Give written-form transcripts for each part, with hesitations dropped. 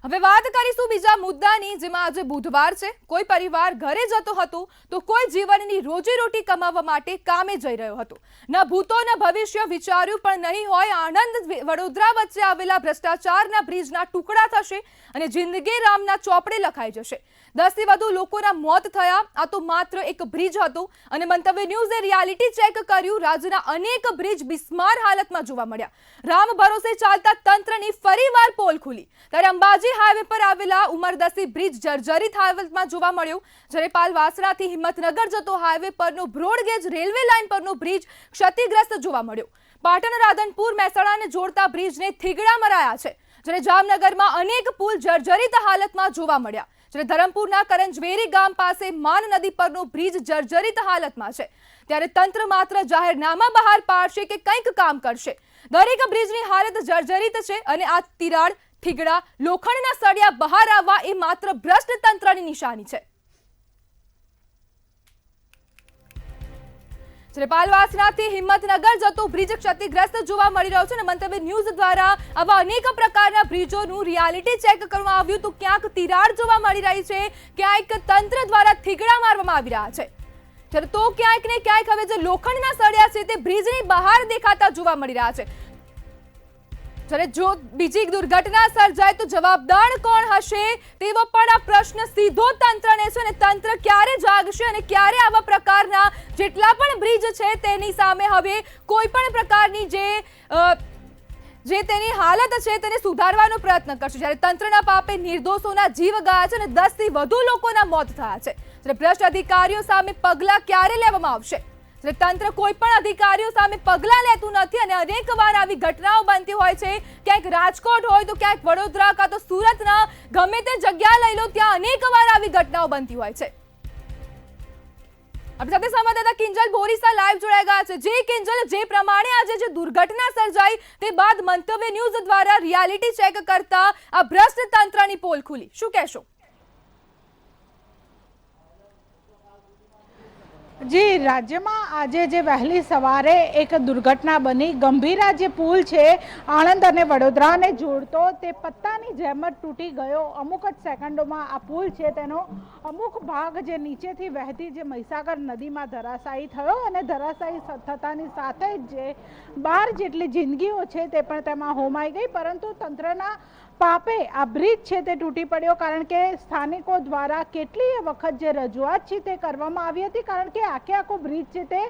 હવે વાત કરીશું બીજા મુદ્દાની, જેમાં આજે બુધવાર છે. કોઈ પરિવાર ઘરે જતો હતો તો કોઈ જીવનની રોજીરોટી કમાવવા માટે કામે જઈ રહ્યો હતો. ન ભૂતો ન ભવિષ્ય વિચાર્યું પણ નહીં હોય આણંદ વડોદરા વચ્ચે આવેલા ભ્રષ્ટાચારના બ્રિજના ટુકડા થશે અને જિંદગી રામના ચોપડે લખાઈ જશે. 10 થી વધુ લોકોના મોત થયા. આ તો માત્ર એક બ્રિજ હતું અને મંતવ્ય ન્યૂઝે રિયાલિટી ચેક કર્યું. રાજ્યના અનેક બ્રિજ બિસ્માર હાલતમાં જોવા મળ્યા. રામ ભરોસે ચાલતા તંત્રની ફરીવાર પોલ ખુલી. ત્યારે અંબાજી હાઈવે પર આવેલા ઉમરદસી બ્રિજ જર્જરિત હાલતમાં જોવા મળ્યો. જ્યારે પાલવાસણાથી હિંમતનગર જતો હાઈવે પરનો બ્રોડગેજ રેલવે લાઇન પરનો બ્રિજ ક્ષતિગ્રસ્ત જોવા મળ્યો. પાટણ રાધનપુર મહેસાણાને જોડતા બ્રિજને થીગડા મરાયા છે. જ્યારે જામનગરમાં અનેક પુલ જર્જરિત હાલતમાં જોવા મળ્યા. જ્યારે ધરમપુરના કરંજવેરી ગામ પાસે માન નદી પરનો બ્રિજ જર્જરિત હાલતમાં છે. ત્યારે તંત્ર માત્ર જાહેરનામા બહાર પાડશે કે કંઈક કામ કરશે. દરેક બ્રિજની હાલત જર્જરિત છે અને આ તિરાડ, થીગડા, લોખંડના સળિયા બહાર આવવા એ માત્ર ભ્રષ્ટ તંત્રની નિશાની છે. જ્યારે પાલવાસણાથી હિંમતનગર જતો બ્રિજ ક્ષતિગ્રસ્ત જોવા મળી રહ્યો છે અને મંતવ્ય ન્યૂઝ દ્વારા આવા અનેક પ્રકારના બ્રિજોનું રિયાલિટી ચેક કરવામાં આવ્યું તો ક્યાંક તિરાડ જોવા મળી રહી છે, ક્યાંક તંત્ર દ્વારા થીગડા મારવામાં આવી રહ્યા છે. ત્યારે તો ક્યાંક ને ક્યાંક હવે જે લોખંડના સળિયા છે તે બ્રિજની બહાર દેખાતા જોવા મળી રહ્યા છે. જ્યારે જો બીજી દુર્ઘટના સર્જાય તો જવાબદાર કોણ હશે તેવો પણ આ પ્રશ્ન સીધો તંત્રને છે. અને તંત્ર ક્યારે જાગશે અને ક્યારે આવા પ્રકારના જેટલા પણ બ્રિજ છે તેની સામે હવે કોઈ પણ પ્રકારની જે તેની હાલત છે તેને સુધારવાનો પ્રયત્ન કરશે. જ્યારે તંત્રના પાપે નિર્દોષોના જીવ ગયા છે અને 10 થી વધુ લોકોના મોત થયા છે. ત્યારે ભ્રષ્ટ અધિકારીઓ સામે પગલાં ક્યારે લેવામાં આવશે? તંત્ર કોઈ પણ અધિકારીઓ સામે પગલાં લેતું નથી અને અનેક વાર આવી ઘટનાઓ બનતી હોય છે. ક્યાંક રાજકોટ હોય તો ક્યાંક વડોદરા કાં તો સુરતના ગમે તે જગ્યા લઈ લો, ત્યાં અનેક વાર આવી ઘટનાઓ બનતી હોય છે. આપણી સાથે સંવાદદાતા કિંજલ બોરીસા લાઈવ જોડાઈ ગયા છે. જે કિંજલ, જે પ્રમાણે આજે જે દુર્ઘટના સર્જાઈ તે બાદ મંતવ્ય ન્યૂઝ દ્વારા રિયાલિટી ચેક કરતા આ ભ્રષ્ટ તંત્રની પોલ ખુલી, શું કહેશો? જી, રાજ્યમાં આજે જે વહેલી સવારે એક દુર્ઘટના બની. ગંભીરા જે પુલ છે આણંદ અને વડોદરાને જોડતો, તે પત્તાની જેમ જ તૂટી ગયો. અમુક જ સેકન્ડોમાં આ પુલ છે તેનો અમુક ભાગ જે નીચેથી વહેતી જે મહીસાગર નદીમાં ધરાશાયી થયો અને ધરાશાયી થતાની સાથે જ જે 12 જેટલી જિંદગીઓ છે તે પણ તેમાં હોમાઈ ગઈ. પરંતુ તંત્રના પાપે આ બ્રિજ છે તે તૂટી પડ્યો. કારણ કે સ્થાનિકો દ્વારા કેટલીય વખત જે રજૂઆત છે તે કરવામાં આવી હતી, કારણ કે આખો બ્રિજ છે તે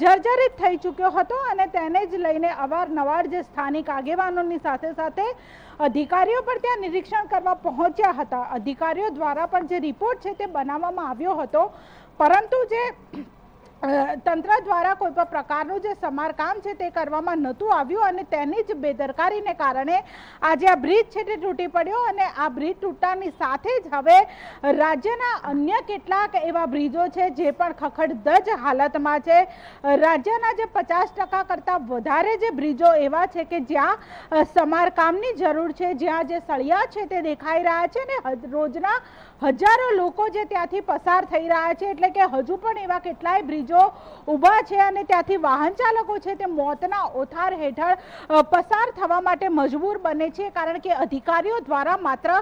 જર્જરિત થઈ ચૂક્યો હતો અને તેને જ લઈને અવારનવાર જે સ્થાનિક આગેવાનોની સાથે સાથે અધિકારીઓ પણ ત્યાં નિરીક્ષણ કરવા પહોંચ્યા હતા. અધિકારીઓ દ્વારા પણ જે રિપોર્ટ છે તે બનાવવામાં આવ્યો હતો, પરંતુ જે તંત્ર દ્વારા કોઈ પણ પ્રકારનું જે સમારકામ છે તે કરવામાં નહોતું આવ્યું અને તેની જ બેદરકારીને કારણે આજે આ બ્રિજ છે તે તૂટી પડ્યો. અને આ બ્રિજ તૂટતાની સાથે જ હવે રાજ્યના અન્ય કેટલાક એવા બ્રિજો છે જે પણ ખખડધજ હાલતમાં છે. રાજ્યના જે 50% કરતાં વધારે જે બ્રિજો એવા છે કે જ્યાં સમારકામની જરૂર છે, જ્યાં જે સળિયા છે તે દેખાઈ રહ્યા છે અને રોજના હજારો લોકો જે ત્યાંથી પસાર થઈ રહ્યા છે. એટલે કે હજુ પણ એવા કેટલાય બ્રિજો ઊભા છે અને ત્યાંથી વાહન ચાલકો છે તે મોતના ઓથાર હેઠળ પસાર થવા માટે મજબૂર બને છે. કારણ કે અધિકારીઓ દ્વારા માત્ર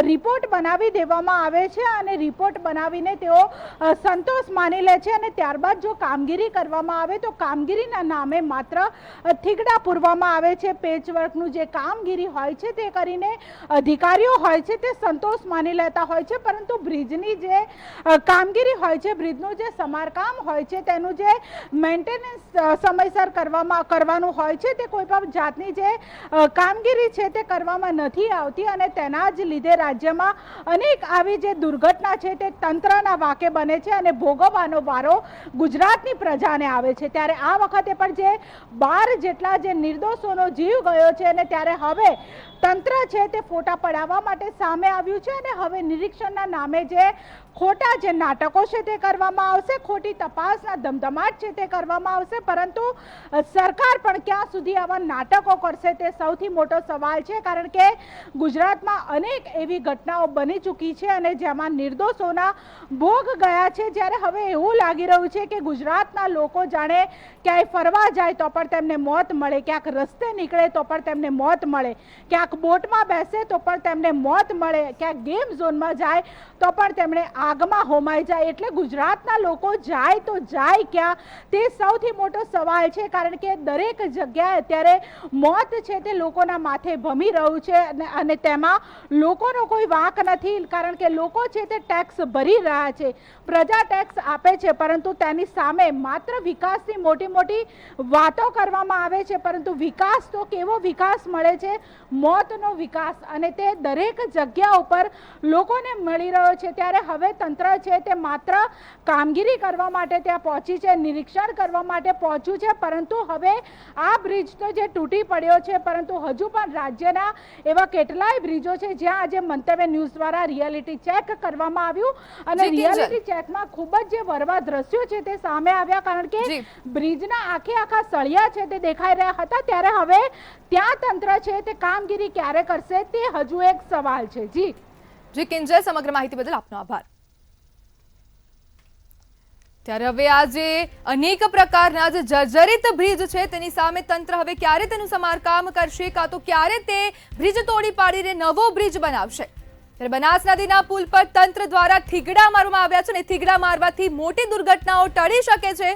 રિપોર્ટ બનાવી દેવામાં આવે છે અને રિપોર્ટ બનાવીને તેઓ સંતોષ માની લે છે અને ત્યારબાદ જો કામગીરી કરવામાં આવે તો કામગીરીના નામે માત્ર થીગડા પૂરવામાં આવે છે. પેચવર્કનું જે કામગીરી હોય છે તે કરીને અધિકારીઓ હોય છે તે સંતોષ માની લેતા હોય છે, પરંતુ બ્રિજની જે કામગીરી હોય છે, બ્રિજનું જે સમારકામ હોય છે, તેનું જે મેન્ટેનન્સ સમયસર કરવાનું હોય છે તે કોઈ પણ જાતની જે કામગીરી છે તે કરવામાં નથી આવતી અને તેના જ લીધે રાજ્યમાં અનેક આવી જે દુર્ઘટના છે તે તંત્રના વાંકે બને છે અને ભોગવવાનો વારો ગુજરાતની પ્રજાને આવે છે. ત્યારે આ વખતે પણ જે 12 જેટલા જે નિર્દોષોનો જીવ ગયો છે અને ત્યારે હવે તંત્ર છે તે ફોટા પડાવવા માટે સામે આવ્યું છે અને હવે નિરીક્ષણના નામે જે ખોટા જે નાટકો છે તે કરવામાં આવશે, ખોટી તપાસ વિકાસના ધમધમાટ છે તે કરવામાં આવશે, પરંતુ સરકાર પણ ક્યાં સુધી આવા નાટકો કરશે તે સૌથી મોટો સવાલ છે. કારણ કે ગુજરાતમાં અનેક એવી ઘટનાઓ બની ચૂકી છે અને જેમાં નિર્દોષોના ભોગ ગયા છે. જ્યારે હવે એવું લાગી રહ્યું છે કે ગુજરાતના લોકો જાણે ક્યાંય ફરવા જાય તો પણ તેમને મોત મળે, ક્યાંક રસ્તે નીકળે તો પણ તેમને મોત મળે, ક્યાંક બોટમાં બેસે તો પણ તેમને મોત મળે, ક્યાંક ગેમ ઝોનમાં જાય તો પણ તેમણે આગમાં હોમાઈ જાય. એટલે ગુજરાતના લોકો જાય તો જાય ક્યાં તે સૌથી મોટો સવાલ છે. કારણ કે દરેક જગ્યાએ અત્યારે મોત છે તે લોકોના માથે ભમી રહ્યું છે અને તેમાં લોકોનો કોઈ વાંક નથી. કારણ કે લોકો છે તે ટેક્સ ભરી રહ્યા છે, પ્રજા ટેક્સ આપે છે, પરંતુ તેની સામે માત્ર વિકાસની મોટી મોટી વાતો કરવામાં આવે છે, પરંતુ વિકાસ તો કેવો વિકાસ મળે છે? મોતનો વિકાસ. અને તે દરેક જગ્યા ઉપર લોકોને મળી રહ્યો છે. ત્યારે હવે તંત્ર છે તે માત્ર કામગીરી કરવા માટે ત્યાં પહોંચી છે, નિરીક્ષણ કરવા માટે પહોંચ્યું છે, પરંતુ હવે આ બ્રિજ તો જે તૂટી પડ્યો છે, પરંતુ હજુ પણ રાજ્યના એવા કેટલાય બ્રિજો છે જ્યાં આજે મંતવ્ય ન્યૂઝ દ્વારા રિયાલિટી ચેક કરવામાં આવ્યું અને રિયાલિટી ચેકમાં ખૂબ જ જે વરવા દ્રશ્યો છે તે સામે આવ્યા. કારણ કે બ્રિજના આખા સળિયા છે તે દેખાઈ રહ્યા હતા. ત્યારે હવે ત્યાં તંત્ર છે તે કામગીરી ક્યારે કરશે તે હજુ એક સવાલ છે. જી કિંજલ, સમગ્ર માહિતી બદલ આપનો આભાર. ત્યારે હવે આજે અનેક પ્રકારના જે જર્જરિત બ્રિજ છે તેની સામે તંત્ર હવે ક્યારે તેનું સમારકામ કરશે, કાં તો ક્યારે તે બ્રિજ તોડી પાડીને નવો બ્રિજ બનાવશે. ત્યારે બનાસ નદીના પુલ પર તંત્ર દ્વારા થીગડા મારવામાં આવ્યા છે અને થીગડા મારવાથી મોટી દુર્ઘટનાઓ ટળી શકે છે.